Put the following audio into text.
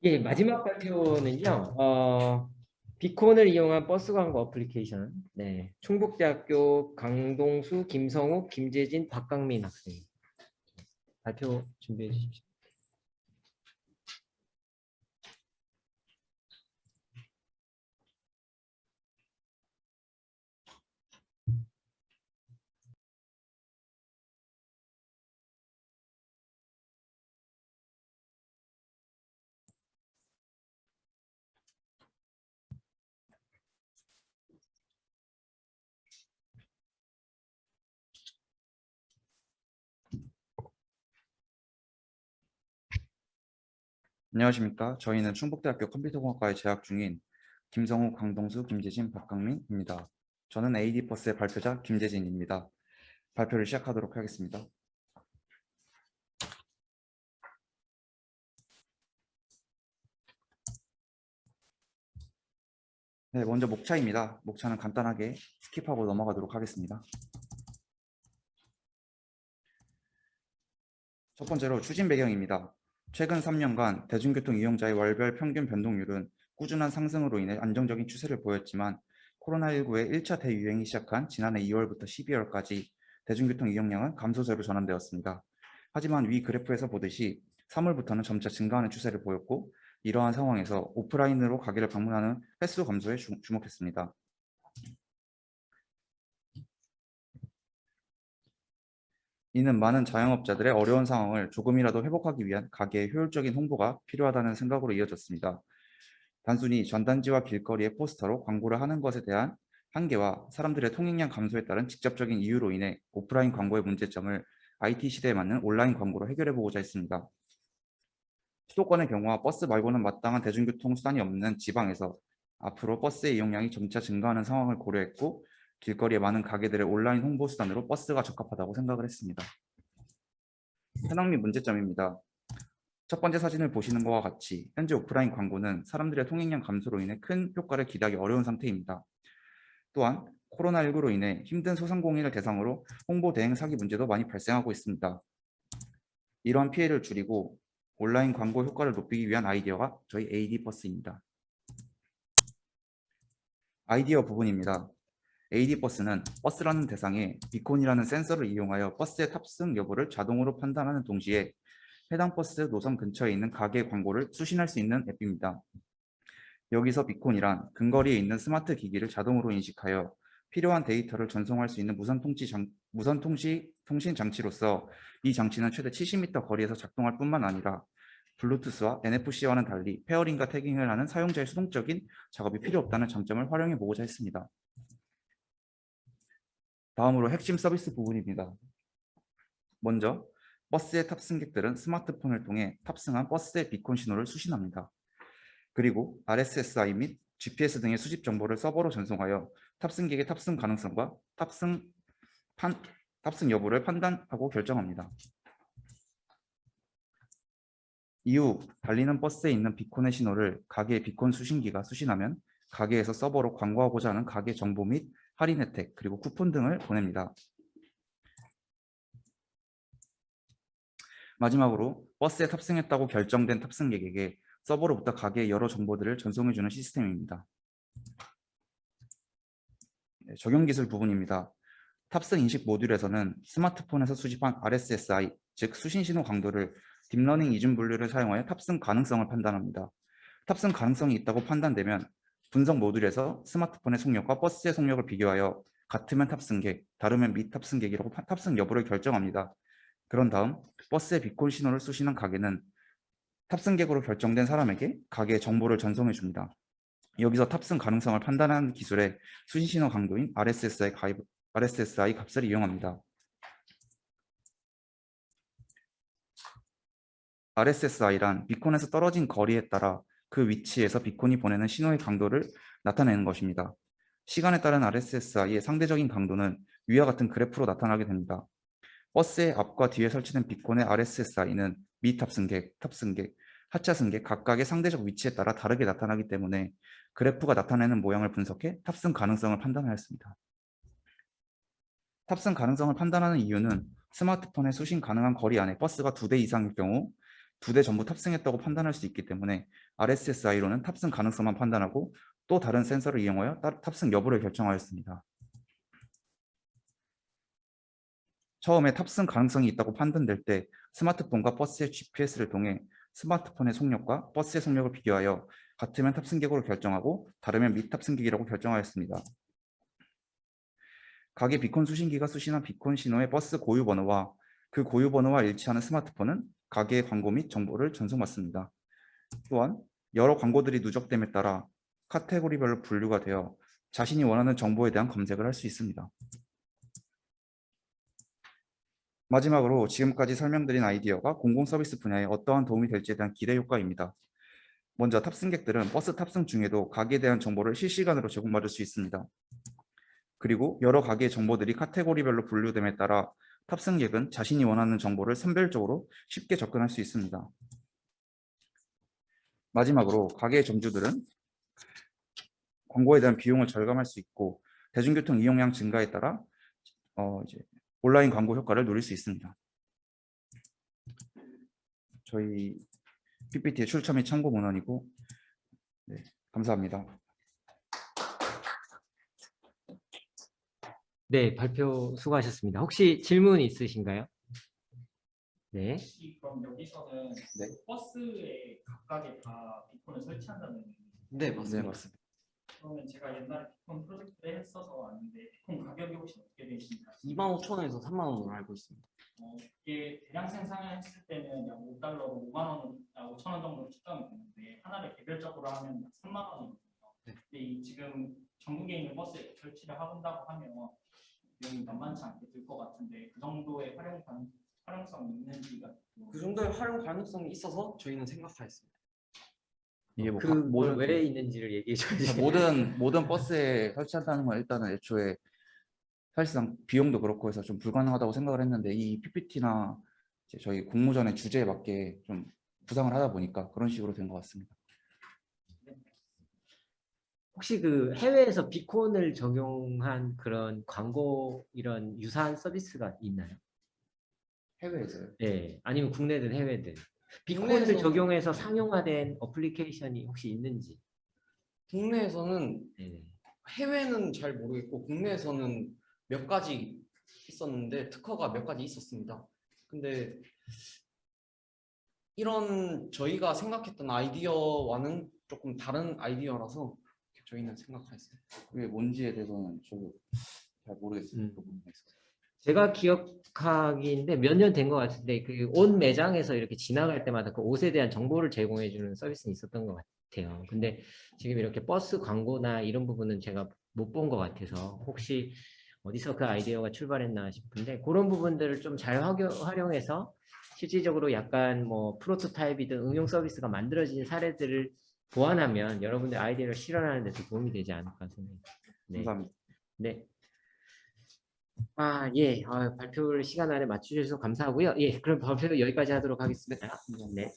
예, 마지막 발표는요. 비콘을 이용한 버스 광고 어플리케이션. 네, 충북대학교 강동수, 김성욱, 김재진, 박강민 학생 발표 준비해 주십시오. 안녕하십니까. 저희는 충북대학교 컴퓨터공학과에 재학 중인 김성우, 강동수, 김재진, 박강민입니다. 저는 AD버스의 발표자 김재진입니다. 발표를 시작하도록 하겠습니다. 네, 먼저 목차입니다. 목차는 간단하게 스킵하고 넘어가도록 하겠습니다. 첫 번째로 추진 배경입니다. 최근 3년간 대중교통 이용자의 월별 평균 변동률은 꾸준한 상승으로 인해 안정적인 추세를 보였지만 코로나19의 1차 대유행이 시작한 지난해 2월부터 12월까지 대중교통 이용량은 감소세로 전환되었습니다. 하지만 위 그래프에서 보듯이 3월부터는 점차 증가하는 추세를 보였고 이러한 상황에서 오프라인으로 가게를 방문하는 횟수 감소에 주목했습니다. 이는 많은 자영업자들의 어려운 상황을 조금이라도 회복하기 위한 가게의 효율적인 홍보가 필요하다는 생각으로 이어졌습니다. 단순히 전단지와 길거리의 포스터로 광고를 하는 것에 대한 한계와 사람들의 통행량 감소에 따른 직접적인 이유로 인해 오프라인 광고의 문제점을 IT 시대에 맞는 온라인 광고로 해결해보고자 했습니다. 수도권의 경우와 버스 말고는 마땅한 대중교통 수단이 없는 지방에서 앞으로 버스의 이용량이 점차 증가하는 상황을 고려했고 길거리에 많은 가게들의 온라인 홍보 수단으로 버스가 적합하다고 생각을 했습니다. 현황 및 문제점입니다. 첫 번째 사진을 보시는 것과 같이 현재 오프라인 광고는 사람들의 통행량 감소로 인해 큰 효과를 기대하기 어려운 상태입니다. 또한 코로나19로 인해 힘든 소상공인을 대상으로 홍보 대행 사기 문제도 많이 발생하고 있습니다. 이러한 피해를 줄이고 온라인 광고 효과를 높이기 위한 아이디어가 저희 AD버스입니다. 아이디어 부분입니다. AD버스는 버스라는 대상에 비콘이라는 센서를 이용하여 버스의 탑승 여부를 자동으로 판단하는 동시에 해당 버스 노선 근처에 있는 가게 광고를 수신할 수 있는 앱입니다. 여기서 비콘이란 근거리에 있는 스마트 기기를 자동으로 인식하여 필요한 데이터를 전송할 수 있는 무선 통신 장치로서 이 장치는 최대 70m 거리에서 작동할 뿐만 아니라 블루투스와 NFC와는 달리 페어링과 태깅을 하는 사용자의 수동적인 작업이 필요 없다는 장점을 활용해 보고자 했습니다. 다음으로 핵심 서비스 부분입니다. 먼저 버스의 탑승객들은 스마트폰을 통해 탑승한 버스의 비콘 신호를 수신합니다. 그리고 RSSI 및 GPS 등의 수집 정보를 서버로 전송하여 탑승객의 탑승 가능성과 탑승 여부를 판단하고 결정합니다. 이후 달리는 버스에 있는 비콘의 신호를 가게의 비콘 수신기가 수신하면 가게에서 서버로 광고하고자 하는 가게 정보 및 할인 혜택 그리고 쿠폰 등을 보냅니다. 마지막으로 버스에 탑승했다고 결정된 탑승객에게 서버로부터 가게의 여러 정보들을 전송해주는 시스템입니다. 적용 기술 부분입니다. 탑승 인식 모듈에서는 스마트폰에서 수집한 RSSI, 즉 수신 신호 강도를 딥러닝 이중 분류를 사용하여 탑승 가능성을 판단합니다. 탑승 가능성이 있다고 판단되면 분석 모듈에서 스마트폰의 속력과 버스의 속력을 비교하여 같으면 탑승객, 다르면 미탑승객이라고 탑승 여부를 결정합니다. 그런 다음 버스의 비콘 신호를 수신한 가게는 탑승객으로 결정된 사람에게 가게의 정보를 전송해 줍니다. 여기서 탑승 가능성을 판단하는 기술의 수신신호 강도인 RSSI 값을 이용합니다. RSSI란 비콘에서 떨어진 거리에 따라 그 위치에서 비콘이 보내는 신호의 강도를 나타내는 것입니다. 시간에 따른 RSSI의 상대적인 강도는 위와 같은 그래프로 나타나게 됩니다. 버스의 앞과 뒤에 설치된 비콘의 RSSI는 미탑승객, 탑승객, 하차승객 각각의 상대적 위치에 따라 다르게 나타나기 때문에 그래프가 나타내는 모양을 분석해 탑승 가능성을 판단하였습니다. 탑승 가능성을 판단하는 이유는 스마트폰에 수신 가능한 거리 안에 버스가 2대 이상일 경우 두 대 전부 탑승했다고 판단할 수 있기 때문에 RSSI로는 탑승 가능성만 판단하고 또 다른 센서를 이용하여 탑승 여부를 결정하였습니다. 처음에 탑승 가능성이 있다고 판단될 때 스마트폰과 버스의 GPS를 통해 스마트폰의 속력과 버스의 속력을 비교하여 같으면 탑승 계획으로 결정하고 다르면 미탑승 계획이라고 결정하였습니다. 각의 비콘 수신기가 수신한 비콘 신호의 버스 고유 번호와 그 고유 번호와 일치하는 스마트폰은 가게의 광고 및 정보를 전송받습니다. 또한 여러 광고들이 누적됨에 따라 카테고리별로 분류가 되어 자신이 원하는 정보에 대한 검색을 할 수 있습니다. 마지막으로 지금까지 설명드린 아이디어가 공공서비스 분야에 어떠한 도움이 될지에 대한 기대 효과입니다. 먼저 탑승객들은 버스 탑승 중에도 가게에 대한 정보를 실시간으로 제공받을 수 있습니다. 그리고 여러 가게의 정보들이 카테고리별로 분류됨에 따라 탑승객은 자신이 원하는 정보를 선별적으로 쉽게 접근할 수 있습니다. 마지막으로 가게의 점주들은 광고에 대한 비용을 절감할 수 있고 대중교통 이용량 증가에 따라 온라인 광고 효과를 누릴 수 있습니다. 저희 PPT의 출처 및 참고 문헌이고 네, 감사합니다. 네, 발표 수고하셨습니다. 혹시 질문 있으신가요? 네. 혹시 그럼 여기서는 네. 버스에 각각에 다 비콘을 설치한다는 얘기죠? 네, 맞습니다. 네, 맞습니다. 그러면 제가 옛날에 비콘 프로젝트를 했어서 아는데 비콘 가격이 혹시 어떻게 되십니까? 25,000원에서 3만 원으로 알고 있습니다. 이게 대량 생산을 했을 때는 약 $5로 5,000원 정도로 측정이 되는데 하나를 개별적으로 하면 약 3만 원이거든요. 네. 근데 지금 전국에 있는 버스에 설치를 한다고 하면 비용이 만만치 않게 들 것 같은데 그 정도의 활용성이 있는지가 그 정도의 활용 가능성이 있어서 저희는 생각하였습니다. 이게 뭐 그걸 왜 있는지를 얘기해 줘야지. 모든 버스에 설치한다는 건 일단은 애초에 사실상 비용도 그렇고 해서 좀 불가능하다고 생각을 했는데 이 PPT나 저희 공모전의 주제에 맞게 좀 구상을 하다 보니까 그런 식으로 된 것 같습니다. 혹시 그 해외에서 비콘을 적용한 그런 광고 이런 유사한 서비스가 있나요? 해외에서요? 네, 아니면 국내든 해외든 비콘을 국내에서는- 적용해서 상용화된 어플리케이션이 혹시 있는지. 국내에서는 네. 해외는 잘 모르겠고 국내에서는 몇 가지 있었는데 특허가 몇 가지 있었습니다. 근데 이런 저희가 생각했던 아이디어와는 조금 다른 아이디어라서 저희는 생각했어요. 그게 뭔지에 대해서는 저도 잘 모르겠어요. 그 부분에 있어서. 제가 기억하기인데 몇 년 된 것 같은데 그 옷 매장에서 이렇게 지나갈 때마다 그 옷에 대한 정보를 제공해 주는 서비스는 있었던 것 같아요. 근데 지금 이렇게 버스 광고나 이런 부분은 제가 못 본 것 같아서 혹시 어디서 그 아이디어가 출발했나 싶은데 그런 부분들을 좀 잘 활용해서 실질적으로 약간 뭐 프로토타입이든 응용 서비스가 만들어진 사례들을 보완하면 여러분들 아이디어를 실현하는 데 도 도움이 되지 않을까 생각합니다. 네. 감사합니다. 네. 예. 발표를 시간 안에 맞춰주셔서 감사하고요. 예. 그럼 발표 여기까지 하도록 하겠습니다. 네.